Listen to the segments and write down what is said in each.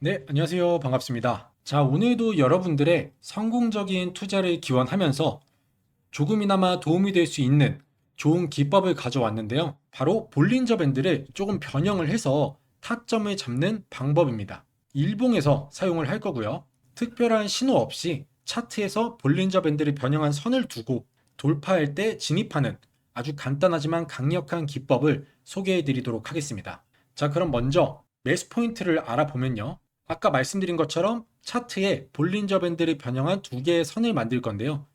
네, 안녕하세요. 반갑습니다. 자, 오늘도 여러분들의 성공적인 투자를 기원하면서 조금이나마 도움이 될 수 있는 좋은 기법을 가져왔는데요. 바로 볼린저 밴드를 조금 변형을 해서 타점을 잡는 방법입니다. 일봉에서 사용을 할 거고요. 특별한 신호 없이 차트에서 볼린저 밴드를 변형한 선을 두고 돌파할 때 진입하는 아주 간단하지만 강력한 기법을 소개해 드리도록 하겠습니다. 자, 그럼 먼저 매수 포인트를 알아보면요. 아까 말씀드린 것처럼 차트에 볼린저 밴드를 변형한 두 개의 선을 만들 건데요.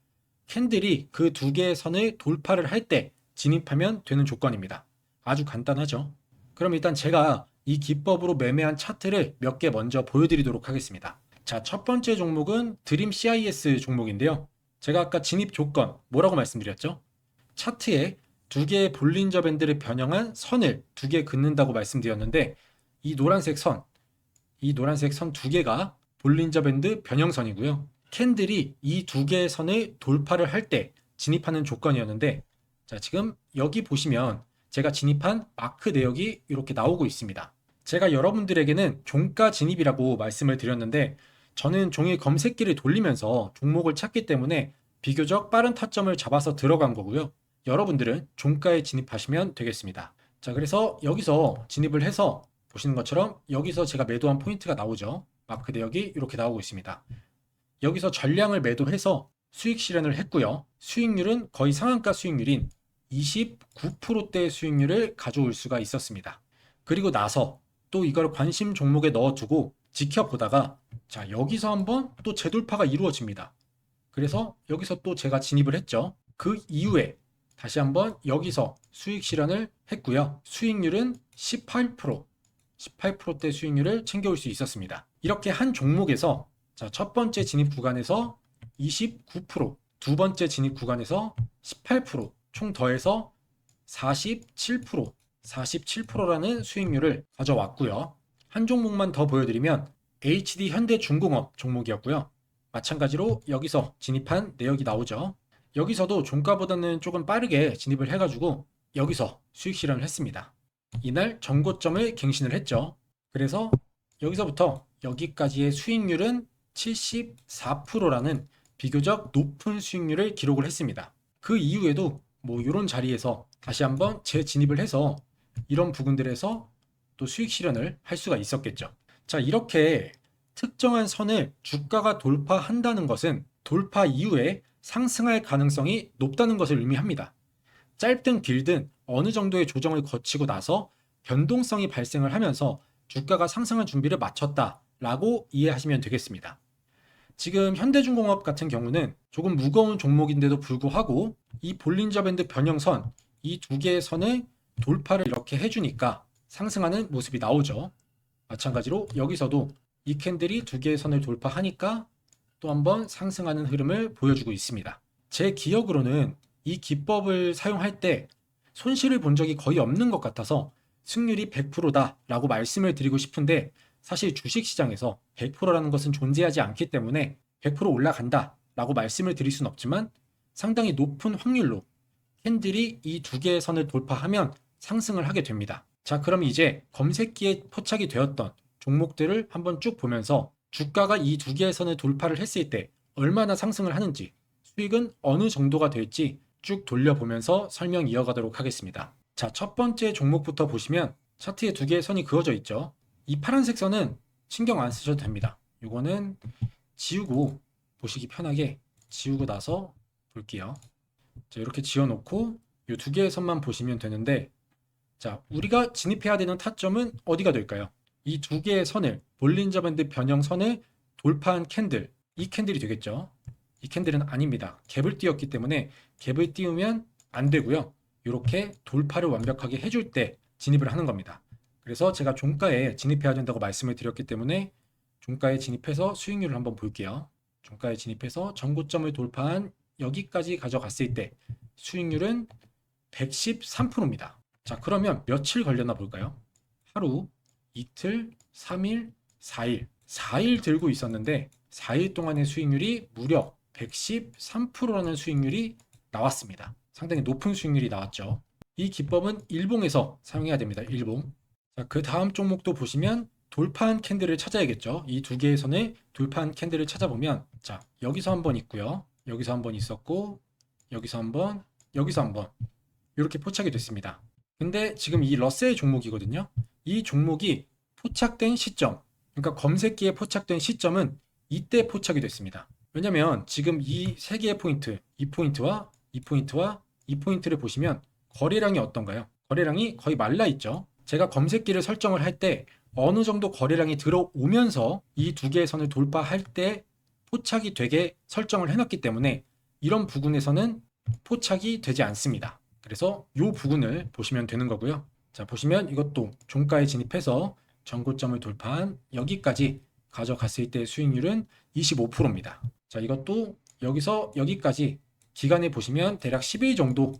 캔들이 그 두 개의 선을 돌파를 할 때 진입하면 되는 조건입니다. 아주 간단하죠. 그럼 일단 제가 이 기법으로 매매한 차트를 몇 개 먼저 보여드리도록 하겠습니다. 자, 첫 번째 종목은 드림 CIS 종목인데요. 제가 아까 진입 조건 뭐라고 말씀드렸죠? 차트에 두 개의 볼린저 밴드를 변형한 선을 두 개 긋는다고 말씀드렸는데 이 노란색 선 두 개가 볼린저 밴드 변형선이고요. 캔들이 이 두 개의 선을 돌파를 할 때 진입하는 조건이었는데, 자, 지금 여기 보시면 제가 진입한 마크 내역이 이렇게 나오고 있습니다. 제가 여러분들에게는 종가 진입이라고 말씀을 드렸는데, 저는 종일 검색기를 돌리면서 종목을 찾기 때문에 비교적 빠른 타점을 잡아서 들어간 거고요. 여러분들은 종가에 진입하시면 되겠습니다. 자, 그래서 여기서 진입을 해서 보시는 것처럼 여기서 제가 매도한 포인트가 나오죠. 마크 내역이 이렇게 나오고 있습니다. 여기서 전량을 매도해서 수익 실현을 했고요. 수익률은 거의 상한가 수익률인 29%대 수익률을 가져올 수가 있었습니다. 그리고 나서 또 이걸 관심 종목에 넣어두고 지켜보다가, 자, 여기서 한번 또 재돌파가 이루어집니다. 그래서 여기서 또 제가 진입을 했죠. 그 이후에 다시 한번 여기서 수익 실현을 했고요. 수익률은 18%대 수익률을 챙겨올 수 있었습니다. 이렇게 한 종목에서, 자, 첫 번째 진입 구간에서 29%, 두 번째 진입 구간에서 18%, 총 더해서 47%라는 수익률을 가져왔고요. 한 종목만 더 보여드리면 HD 현대중공업 종목이었고요. 마찬가지로 여기서 진입한 내역이 나오죠. 여기서도 종가보다는 조금 빠르게 진입을 해가지고 여기서 수익 실현을 했습니다. 이날 전고점을 갱신을 했죠. 그래서 여기서부터 여기까지의 수익률은 74%라는 비교적 높은 수익률을 기록을 했습니다. 그 이후에도 뭐 이런 자리에서 다시 한번 재진입을 해서 이런 부분들에서 또 수익 실현을 할 수가 있었겠죠. 자, 이렇게 특정한 선을 주가가 돌파한다는 것은 돌파 이후에 상승할 가능성이 높다는 것을 의미합니다. 짧든 길든 어느 정도의 조정을 거치고 나서 변동성이 발생을 하면서 주가가 상승할 준비를 마쳤다라고 이해하시면 되겠습니다. 지금 현대중공업 같은 경우는 조금 무거운 종목인데도 불구하고 이 볼린저 밴드 변형선, 이 두 개의 선을 돌파를 이렇게 해주니까 상승하는 모습이 나오죠. 마찬가지로 여기서도 이 캔들이 두 개의 선을 돌파하니까 또 한번 상승하는 흐름을 보여주고 있습니다. 제 기억으로는 이 기법을 사용할 때 손실을 본 적이 거의 없는 것 같아서 승률이 100%다라고 말씀을 드리고 싶은데, 사실 주식시장에서 100%라는 것은 존재하지 않기 때문에 100% 올라간다라고 말씀을 드릴 수는 없지만 상당히 높은 확률로 캔들이 이 두 개의 선을 돌파하면 상승을 하게 됩니다. 자, 그럼 이제 검색기에 포착이 되었던 종목들을 한번 쭉 보면서 주가가 이 두 개의 선을 돌파를 했을 때 얼마나 상승을 하는지, 수익은 어느 정도가 될지 쭉 돌려보면서 설명 이어가도록 하겠습니다. 자, 첫 번째 종목부터 보시면 차트에 두 개의 선이 그어져 있죠. 이 파란색 선은 신경 안 쓰셔도 됩니다. 이거는 지우고, 보시기 편하게 지우고 나서 볼게요. 자, 이렇게 지워놓고 이 두 개의 선만 보시면 되는데, 자, 우리가 진입해야 되는 타점은 어디가 될까요? 이 두 개의 선을, 볼린저 밴드 변형 선을 돌파한 캔들, 이 캔들이 되겠죠. 이 캔들은 아닙니다. 갭을 띄웠기 때문에 갭을 띄우면 안 되고요. 이렇게 돌파를 완벽하게 해줄 때 진입을 하는 겁니다. 그래서 제가 종가에 진입해야 된다고 말씀을 드렸기 때문에 종가에 진입해서 수익률을 한번 볼게요. 종가에 진입해서 전고점을 돌파한 여기까지 가져갔을 때 수익률은 113%입니다. 자, 그러면 며칠 걸렸나 볼까요? 하루, 이틀, 3일, 4일. 4일 들고 있었는데 4일 동안의 수익률이 무려 113%라는 수익률이 나왔습니다. 상당히 높은 수익률이 나왔죠. 이 기법은 일봉에서 사용해야 됩니다. 일봉. 자, 그 다음 종목도 보시면 돌파한 캔들을 찾아야겠죠. 이 두 개의 선을 돌파한 캔들을 찾아보면, 자, 여기서 한번 있고요. 여기서 한번 있었고, 여기서 한번, 여기서 한번 이렇게 포착이 됐습니다. 근데 지금 이 러셀 종목이거든요. 이 종목이 포착된 시점, 그러니까 검색기에 포착된 시점은 이때 포착이 됐습니다. 왜냐면 지금 이 세 개의 포인트, 이 포인트와 이 포인트와 이 포인트를 보시면 거래량이 어떤가요? 거래량이 거의 말라 있죠. 제가 검색기를 설정을 할 때 어느 정도 거래량이 들어오면서 이 두 개의 선을 돌파할 때 포착이 되게 설정을 해놨기 때문에 이런 부분에서는 포착이 되지 않습니다. 그래서 이 부분을 보시면 되는 거고요. 자, 보시면 이것도 종가에 진입해서 전고점을 돌파한 여기까지 가져갔을 때 수익률은 25%입니다. 자, 이것도 여기서 여기까지 기간에 보시면 대략 12 정도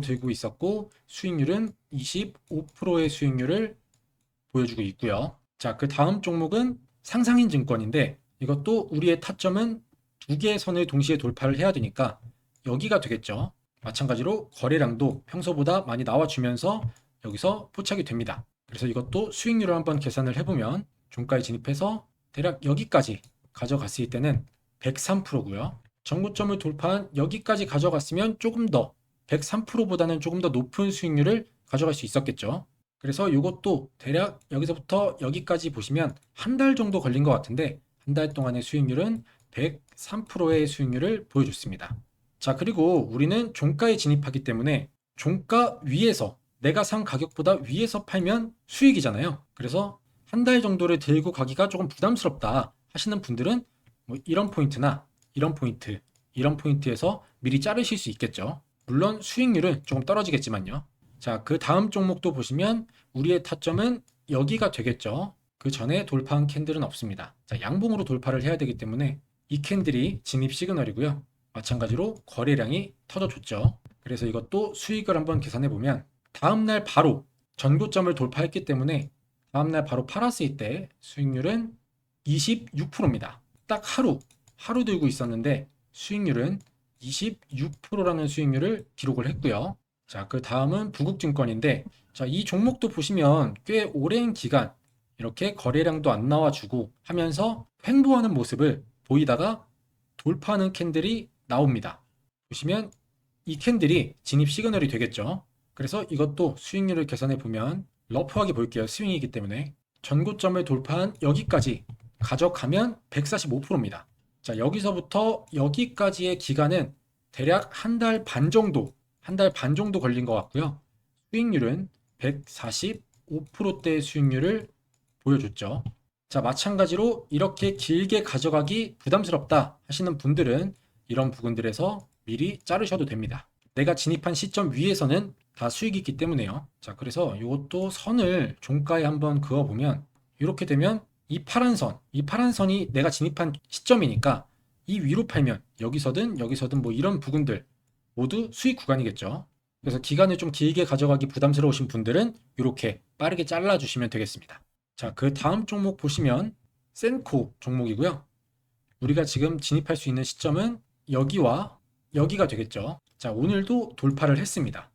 들고 있었고 수익률은 25%의 수익률을 보여주고 있고요. 자, 그 다음 종목은 상상인 증권인데 이것도 우리의 타점은 두 개의 선을 동시에 돌파를 해야 되니까 여기가 되겠죠. 마찬가지로 거래량도 평소보다 많이 나와주면서 여기서 포착이 됩니다. 그래서 이것도 수익률을 한번 계산을 해보면 종가에 진입해서 대략 여기까지 가져갔을 때는 103%고요. 전고점을 돌파한 여기까지 가져갔으면 조금 더 103%보다는 조금 더 높은 수익률을 가져갈 수 있었겠죠. 그래서 이것도 대략 여기서부터 여기까지 보시면 한 달 정도 걸린 것 같은데 한 달 동안의 수익률은 103%의 수익률을 보여줬습니다. 자, 그리고 우리는 종가에 진입하기 때문에 종가 위에서 내가 산 가격보다 위에서 팔면 수익이잖아요. 그래서 한 달 정도를 들고 가기가 조금 부담스럽다 하시는 분들은 뭐 이런 포인트나 이런 포인트, 이런 포인트에서 미리 자르실 수 있겠죠. 물론 수익률은 조금 떨어지겠지만요. 자, 그 다음 종목도 보시면 우리의 타점은 여기가 되겠죠. 그 전에 돌파한 캔들은 없습니다. 자, 양봉으로 돌파를 해야 되기 때문에 이 캔들이 진입 시그널이고요. 마찬가지로 거래량이 터져줬죠. 그래서 이것도 수익을 한번 계산해 보면 다음날 바로 전고점을 돌파했기 때문에 다음날 바로 팔았을 때 수익률은 26%입니다. 딱 하루 들고 있었는데 수익률은 26%라는 수익률을 기록을 했고요. 자, 그 다음은 부국증권인데, 자, 이 종목도 보시면 꽤 오랜 기간 이렇게 거래량도 안 나와주고 하면서 횡보하는 모습을 보이다가 돌파하는 캔들이 나옵니다. 보시면 이 캔들이 진입 시그널이 되겠죠. 그래서 이것도 수익률을 계산해 보면 러프하게 볼게요. 스윙이기 때문에 전고점을 돌파한 여기까지 가져가면 145%입니다. 자, 여기서부터 여기까지의 기간은 대략 한 달 반 정도, 한 달 반 정도 걸린 것 같고요. 수익률은 145%대의 수익률을 보여줬죠. 자, 마찬가지로 이렇게 길게 가져가기 부담스럽다 하시는 분들은 이런 부분들에서 미리 자르셔도 됩니다. 내가 진입한 시점 위에서는 다 수익이 있기 때문에요. 자, 그래서 이것도 선을 종가에 한번 그어보면 이렇게 되면 이 파란 선이 내가 진입한 시점이니까 이 위로 팔면 여기서든 뭐 이런 부분들 모두 수익 구간이겠죠. 그래서 기간을 좀 길게 가져가기 부담스러우신 분들은 이렇게 빠르게 잘라주시면 되겠습니다. 자, 그 다음 종목 보시면 센코 종목이고요. 우리가 지금 진입할 수 있는 시점은 여기와 여기가 되겠죠. 자, 오늘도 돌파를 했습니다.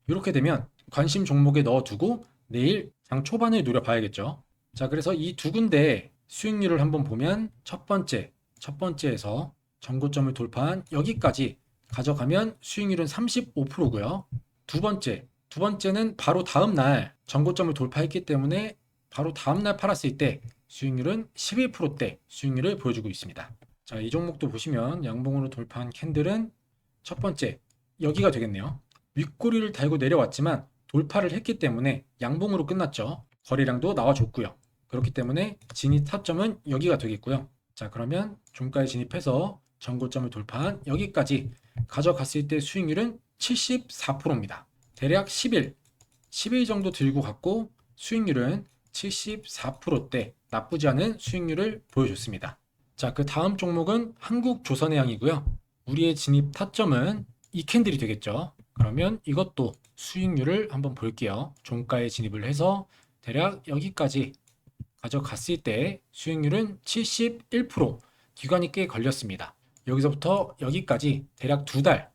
이렇게 되면 관심 종목에 넣어두고 내일 장 초반을 노려봐야겠죠. 자, 그래서 이 두 군데 수익률을 한번 보면 첫 번째에서 전고점을 돌파한 여기까지 가져가면 수익률은 35%고요. 두 번째는 바로 다음 날 전고점을 돌파했기 때문에 바로 다음 날 팔았을 때 수익률은 11%대 수익률을 보여주고 있습니다. 자, 이 종목도 보시면 양봉으로 돌파한 캔들은 첫 번째 여기가 되겠네요. 윗꼬리를 달고 내려왔지만 돌파를 했기 때문에 양봉으로 끝났죠. 거래량도 나와줬고요. 그렇기 때문에 진입 타점은 여기가 되겠고요. 자, 그러면 종가에 진입해서 전고점을 돌파한 여기까지 가져갔을 때 수익률은 74%입니다. 대략 10일 정도 들고 갔고 수익률은 74%대 나쁘지 않은 수익률을 보여줬습니다. 자, 그 다음 종목은 한국조선해양이고요. 우리의 진입 타점은 이 캔들이 되겠죠. 그러면 이것도 수익률을 한번 볼게요. 종가에 진입을 해서 대략 여기까지 가져갔을 때 수익률은 71%, 기간이 꽤 걸렸습니다. 여기서부터 여기까지 대략 두 달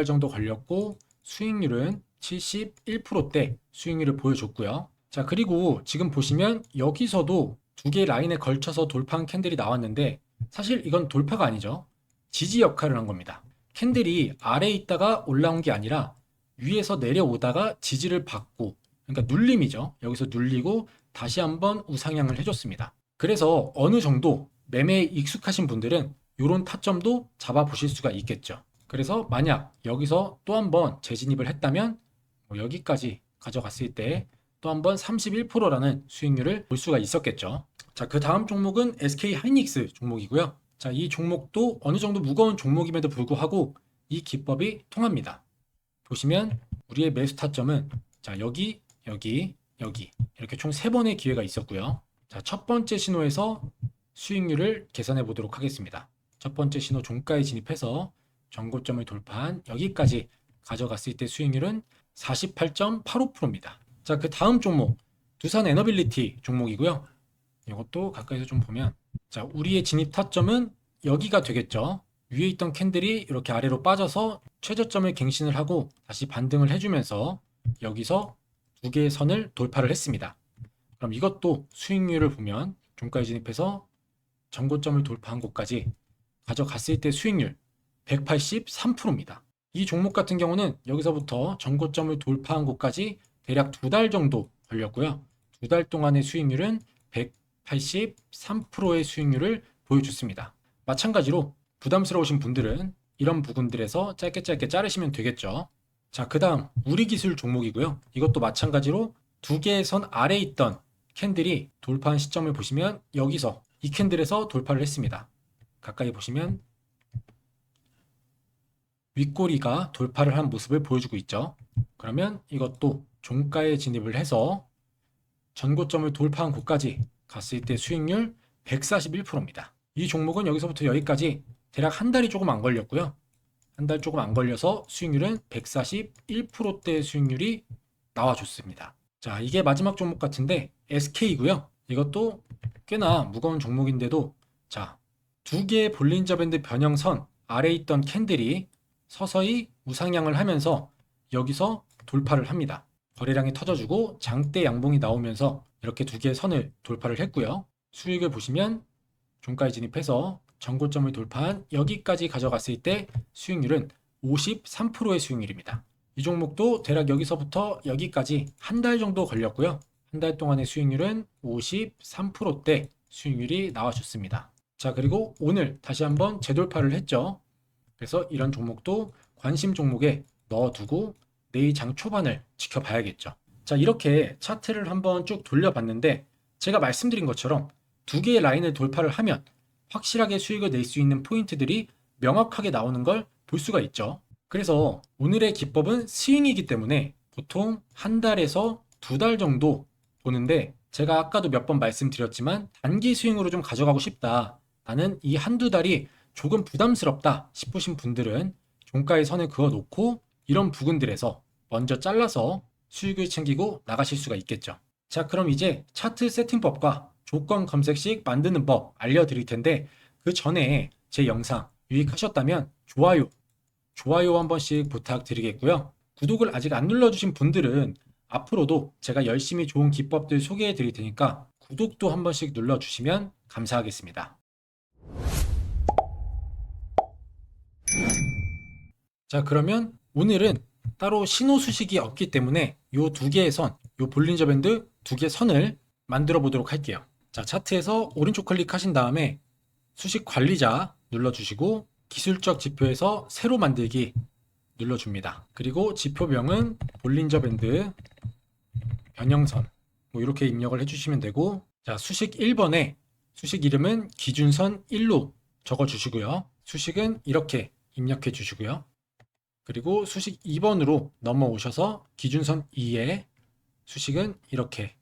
정도 걸렸고 수익률은 71%대 수익률을 보여줬고요. 자, 그리고 지금 보시면 여기서도 두 개의 라인에 걸쳐서 돌파한 캔들이 나왔는데 사실 이건 돌파가 아니죠. 지지 역할을 한 겁니다. 캔들이 아래에 있다가 올라온 게 아니라 위에서 내려오다가 지지를 받고, 그러니까 눌림이죠. 여기서 눌리고 다시 한번 우상향을 해줬습니다. 그래서 어느 정도 매매에 익숙하신 분들은 이런 타점도 잡아보실 수가 있겠죠. 그래서 만약 여기서 또 한번 재진입을 했다면 여기까지 가져갔을 때 또 한번 31%라는 수익률을 볼 수가 있었겠죠. 자, 그 다음 종목은 SK 하이닉스 종목이고요. 자, 이 종목도 어느 정도 무거운 종목임에도 불구하고 이 기법이 통합니다. 보시면 우리의 매수 타점은 자, 여기 이렇게 총 3번의 기회가 있었고요. 자, 첫 번째 신호에서 수익률을 계산해 보도록 하겠습니다. 첫 번째 신호 종가에 진입해서 전고점을 돌파한 여기까지 가져갔을 때 수익률은 48.85%입니다. 자, 그 다음 종목 두산 에너빌리티 종목이고요. 이것도 가까이서 좀 보면 자, 우리의 진입 타점은 여기가 되겠죠. 위에 있던 캔들이 이렇게 아래로 빠져서 최저점을 갱신을 하고 다시 반등을 해주면서 여기서 두 개의 선을 돌파를 했습니다. 그럼 이것도 수익률을 보면 종가에 진입해서 전고점을 돌파한 곳까지 가져갔을 때 수익률 183%입니다. 이 종목 같은 경우는 여기서부터 전고점을 돌파한 곳까지 대략 2달 정도 걸렸고요. 2달 동안의 수익률은 183%의 수익률을 보여줬습니다. 마찬가지로 부담스러우신 분들은 이런 부분들에서 짧게 자르시면 되겠죠. 자, 그 다음 우리기술 종목이고요. 이것도 마찬가지로 두 개의 선 아래에 있던 캔들이 돌파한 시점을 보시면 여기서 이 캔들에서 돌파를 했습니다. 가까이 보시면 윗꼬리가 돌파를 한 모습을 보여주고 있죠. 그러면 이것도 종가에 진입을 해서 전고점을 돌파한 곳까지 갔을 때 수익률 141%입니다. 이 종목은 여기서부터 여기까지 대략 한 달이 조금 안 걸렸고요. 한 달 조금 안 걸려서 수익률은 141%대의 수익률이 나와줬습니다. 자, 이게 마지막 종목 같은데 SK이고요. 이것도 꽤나 무거운 종목인데도 자, 두 개의 볼린저 밴드 변형선 아래에 있던 캔들이 서서히 우상향을 하면서 여기서 돌파를 합니다. 거래량이 터져주고 장대 양봉이 나오면서 이렇게 두 개의 선을 돌파를 했고요. 수익을 보시면 종가에 진입해서 전고점을 돌파한 여기까지 가져갔을 때 수익률은 53%의 수익률입니다. 이 종목도 대략 여기서부터 여기까지 한 달 정도 걸렸고요. 한 달 동안의 수익률은 53%대 수익률이 나와줬습니다. 자, 그리고 오늘 다시 한번 재돌파를 했죠. 그래서 이런 종목도 관심 종목에 넣어두고 내일 장 초반을 지켜봐야겠죠. 자, 이렇게 차트를 한번 쭉 돌려봤는데 제가 말씀드린 것처럼 두 개의 라인을 돌파를 하면 확실하게 수익을 낼 수 있는 포인트들이 명확하게 나오는 걸 볼 수가 있죠. 그래서 오늘의 기법은 스윙이기 때문에 보통 한 달에서 2달 정도 보는데 제가 아까도 몇 번 말씀드렸지만 단기 스윙으로 좀 가져가고 싶다. 나는 이 한두 달이 조금 부담스럽다 싶으신 분들은 종가에 선을 그어 놓고 이런 부분들에서 먼저 잘라서 수익을 챙기고 나가실 수가 있겠죠. 자, 그럼 이제 차트 세팅법과 조건 검색식 만드는 법 알려드릴 텐데 그 전에 제 영상 유익하셨다면 좋아요 한 번씩 부탁드리겠고요. 구독을 아직 안 눌러주신 분들은 앞으로도 제가 열심히 좋은 기법들 소개해 드릴 테니까 구독도 한 번씩 눌러주시면 감사하겠습니다. 자, 그러면 오늘은 따로 신호 수식이 없기 때문에 요 두 개의 선, 요 볼린저 밴드 두 개 선을 만들어 보도록 할게요. 자, 차트에서 오른쪽 클릭하신 다음에 수식 관리자 눌러주시고 기술적 지표에서 새로 만들기 눌러줍니다. 그리고 지표명은 볼린저 밴드 변형선 이렇게 입력을 해주시면 되고 자, 수식 1번에 수식 이름은 기준선 1로 적어주시고요. 수식은 이렇게 입력해 주시고요. 그리고 수식 2번으로 넘어오셔서 기준선 2에 수식은 이렇게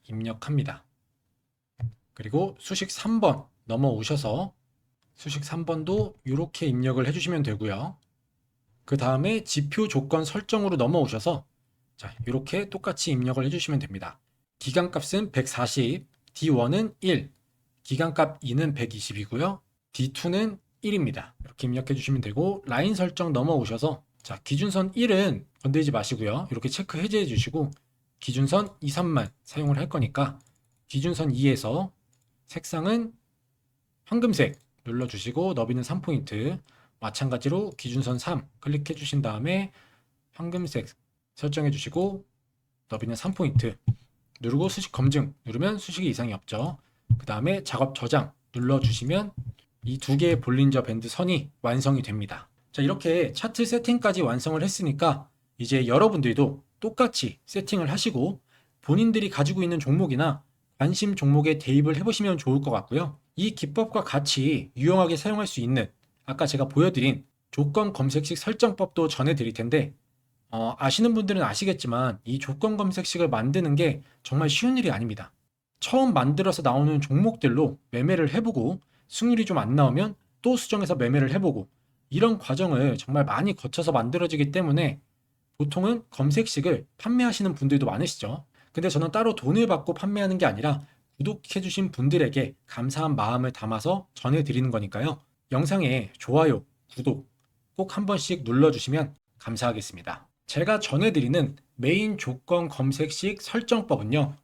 입력합니다. 그리고 수식 3번 넘어오셔서 수식 3번도 이렇게 입력을 해주시면 되고요. 그 다음에 지표 조건 설정으로 넘어오셔서 자, 이렇게 똑같이 입력을 해주시면 됩니다. 기간값은 140, D1은 1, 기간값 2는 120이고요. D2는 1입니다. 이렇게 입력해 주시면 되고 라인 설정 넘어오셔서 자, 기준선 1은 건들지 마시고요. 이렇게 체크 해제해 주시고 기준선 2, 3만 사용을 할 거니까 기준선 2에서 색상은 황금색 눌러주시고 너비는 3포인트, 마찬가지로 기준선 3 클릭해 주신 다음에 황금색 설정해 주시고 너비는 3포인트 누르고 수식 검증 누르면 수식이 이상이 없죠. 그 다음에 작업 저장 눌러주시면 이 두 개의 볼린저 밴드 선이 완성이 됩니다. 자, 이렇게 차트 세팅까지 완성을 했으니까 이제 여러분들도 똑같이 세팅을 하시고 본인들이 가지고 있는 종목이나 관심 종목에 대입을 해보시면 좋을 것 같고요. 이 기법과 같이 유용하게 사용할 수 있는 아까 제가 보여드린 조건 검색식 설정법도 전해드릴 텐데 아시는 분들은 아시겠지만 이 조건 검색식을 만드는 게 정말 쉬운 일이 아닙니다. 처음 만들어서 나오는 종목들로 매매를 해보고 승률이 좀 안 나오면 또 수정해서 매매를 해보고 이런 과정을 정말 많이 거쳐서 만들어지기 때문에 보통은 검색식을 판매하시는 분들도 많으시죠. 근데 저는 따로 돈을 받고 판매하는 게 아니라 구독해주신 분들에게 감사한 마음을 담아서 전해드리는 거니까요. 영상에 좋아요, 구독 꼭 한 번씩 눌러주시면 감사하겠습니다. 제가 전해드리는 메인 조건 검색식 설정법은요.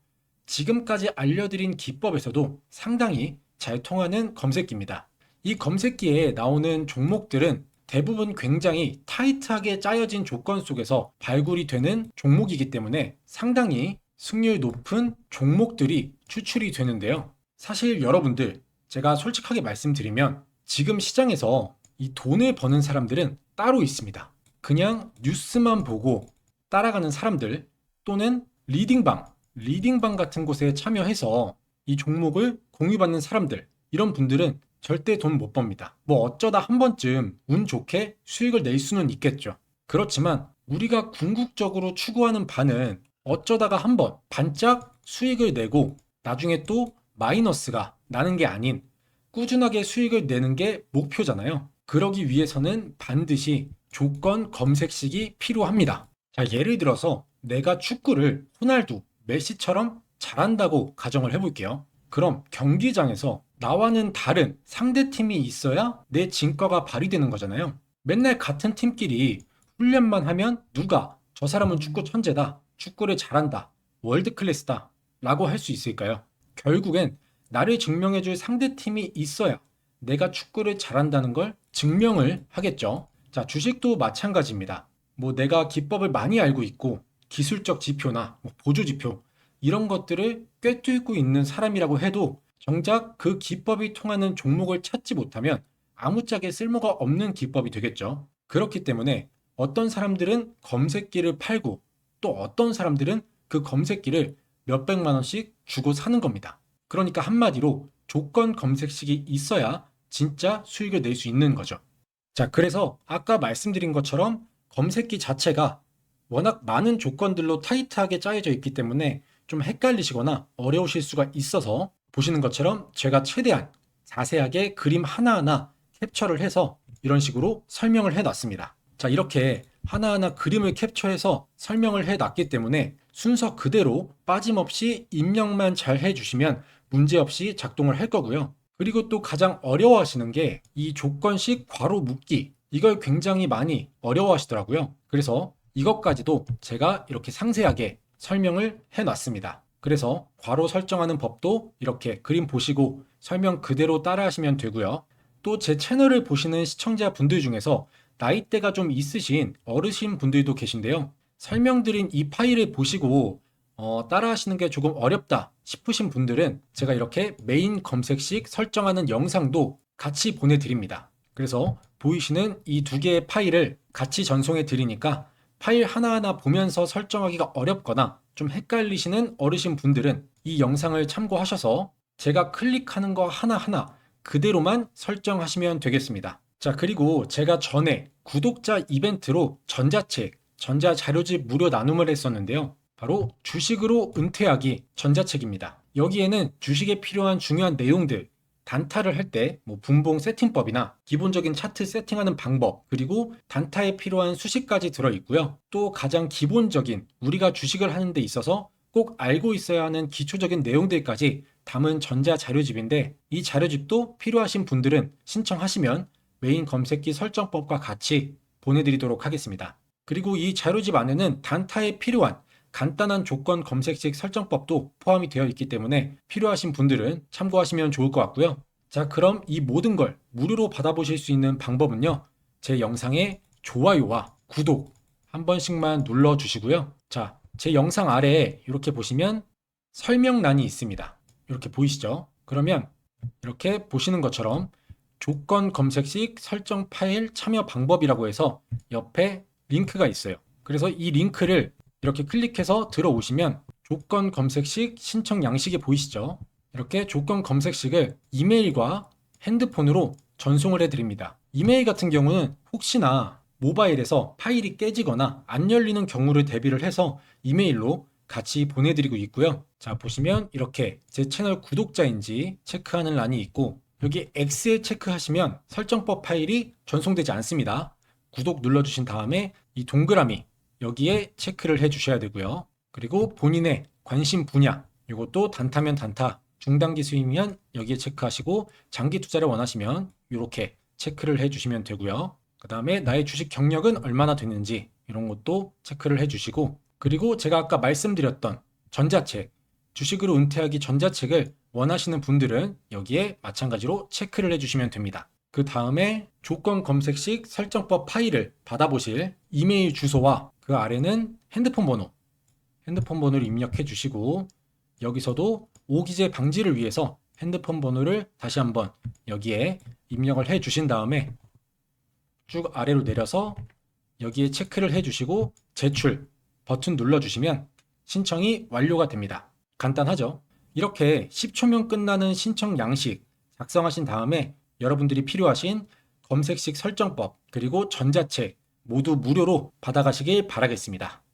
지금까지 알려드린 기법에서도 상당히 잘 통하는 검색기입니다. 이 검색기에 나오는 종목들은 대부분 굉장히 타이트하게 짜여진 조건 속에서 발굴이 되는 종목이기 때문에 상당히 승률 높은 종목들이 추출이 되는데요. 사실 여러분들, 제가 솔직하게 말씀드리면 지금 시장에서 이 돈을 버는 사람들은 따로 있습니다. 그냥 뉴스만 보고 따라가는 사람들 또는 리딩방 같은 곳에 참여해서 이 종목을 공유받는 사람들, 이런 분들은 절대 돈 못 법니다. 뭐 어쩌다 한 번쯤 운 좋게 수익을 낼 수는 있겠죠. 그렇지만 우리가 궁극적으로 추구하는 바는 어쩌다가 한 번 반짝 수익을 내고 나중에 또 마이너스가 나는 게 아닌 꾸준하게 수익을 내는 게 목표잖아요. 그러기 위해서는 반드시 조건 검색식이 필요합니다. 자, 예를 들어서 내가 축구를 호날두, 메시처럼 잘한다고 가정을 해볼게요. 그럼 경기장에서 나와는 다른 상대팀이 있어야 내 진가가 발휘되는 거잖아요. 맨날 같은 팀끼리 훈련만 하면 누가 저 사람은 축구 천재다, 축구를 잘한다, 월드 클래스다 라고 할 수 있을까요? 결국엔 나를 증명해줄 상대팀이 있어야 내가 축구를 잘한다는 걸 증명을 하겠죠. 자, 주식도 마찬가지입니다. 뭐 내가 기법을 많이 알고 있고 기술적 지표나 보조 지표 이런 것들을 꿰뚫고 있는 사람이라고 해도 정작 그 기법이 통하는 종목을 찾지 못하면 아무짝에 쓸모가 없는 기법이 되겠죠. 그렇기 때문에 어떤 사람들은 검색기를 팔고 또 어떤 사람들은 그 검색기를 몇백만 원씩 주고 사는 겁니다. 그러니까 한마디로 조건 검색식이 있어야 진짜 수익을 낼 수 있는 거죠. 자, 그래서 아까 말씀드린 것처럼 검색기 자체가 워낙 많은 조건들로 타이트하게 짜여져 있기 때문에 좀 헷갈리시거나 어려우실 수가 있어서 보시는 것처럼 제가 최대한 자세하게 그림 하나하나 캡처를 해서 이런 식으로 설명을 해 놨습니다. 자, 이렇게 하나하나 그림을 캡처해서 설명을 해 놨기 때문에 순서 그대로 빠짐없이 입력만 잘 해주시면 문제없이 작동을 할 거고요. 그리고 또 가장 어려워하시는 게 이 조건식 괄호 묶기, 이걸 굉장히 많이 어려워하시더라고요. 그래서 이것까지도 제가 이렇게 상세하게 설명을 해놨습니다. 그래서 괄호 설정하는 법도 이렇게 그림 보시고 설명 그대로 따라하시면 되고요. 또 제 채널을 보시는 시청자분들 중에서 나이대가 좀 있으신 어르신 분들도 계신데요. 설명드린 이 파일을 보시고 따라하시는 게 조금 어렵다 싶으신 분들은 제가 이렇게 메인 검색식 설정하는 영상도 같이 보내드립니다. 그래서 보이시는 이 두 개의 파일을 같이 전송해 드리니까 파일 하나하나 보면서 설정하기가 어렵거나 좀 헷갈리시는 어르신 분들은 이 영상을 참고하셔서 제가 클릭하는 거 하나하나 그대로만 설정하시면 되겠습니다. 자, 그리고 제가 전에 구독자 이벤트로 전자책, 전자자료집 무료 나눔을 했었는데요. 바로 주식으로 은퇴하기 전자책입니다. 여기에는 주식에 필요한 중요한 내용들, 단타를 할 때 분봉 세팅법이나 기본적인 차트 세팅하는 방법, 그리고 단타에 필요한 수식까지 들어있고요. 또 가장 기본적인 우리가 주식을 하는 데 있어서 꼭 알고 있어야 하는 기초적인 내용들까지 담은 전자자료집인데 이 자료집도 필요하신 분들은 신청하시면 메인 검색기 설정법과 같이 보내드리도록 하겠습니다. 그리고 이 자료집 안에는 단타에 필요한 간단한 조건 검색식 설정법도 포함이 되어 있기 때문에 필요하신 분들은 참고하시면 좋을 것 같고요. 자, 그럼 이 모든 걸 무료로 받아보실 수 있는 방법은요. 제 영상에 좋아요와 구독 한 번씩만 눌러주시고요. 자, 제 영상 아래에 이렇게 보시면 설명란이 있습니다. 이렇게 보이시죠? 그러면 이렇게 보시는 것처럼 조건 검색식 설정 파일 참여 방법이라고 해서 옆에 링크가 있어요. 그래서 이 링크를 이렇게 클릭해서 들어오시면 조건 검색식 신청 양식이 보이시죠? 이렇게 조건 검색식을 이메일과 핸드폰으로 전송을 해드립니다. 이메일 같은 경우는 혹시나 모바일에서 파일이 깨지거나 안 열리는 경우를 대비를 해서 이메일로 같이 보내드리고 있고요. 자, 보시면 이렇게 제 채널 구독자인지 체크하는 란이 있고 여기 X에 체크하시면 설정법 파일이 전송되지 않습니다. 구독 눌러주신 다음에 이 동그라미 여기에 체크를 해주셔야 되고요. 그리고 본인의 관심 분야 이것도 단타면 단타, 중단기 수익이면 여기에 체크하시고 장기 투자를 원하시면 이렇게 체크를 해주시면 되고요. 그 다음에 나의 주식 경력은 얼마나 됐는지 이런 것도 체크를 해주시고 그리고 제가 아까 말씀드렸던 전자책, 주식으로 은퇴하기 전자책을 원하시는 분들은 여기에 마찬가지로 체크를 해주시면 됩니다. 그 다음에 조건 검색식 설정법 파일을 받아보실 이메일 주소와 그 아래는 핸드폰 번호를 입력해 주시고 여기서도 오기재 방지를 위해서 핸드폰 번호를 다시 한번 여기에 입력을 해 주신 다음에 쭉 아래로 내려서 여기에 체크를 해 주시고 제출 버튼 눌러주시면 신청이 완료가 됩니다. 간단하죠? 이렇게 10초면 끝나는 신청 양식 작성하신 다음에 여러분들이 필요하신 검색식 설정법 그리고 전자책 모두 무료로 받아가시길 바라겠습니다.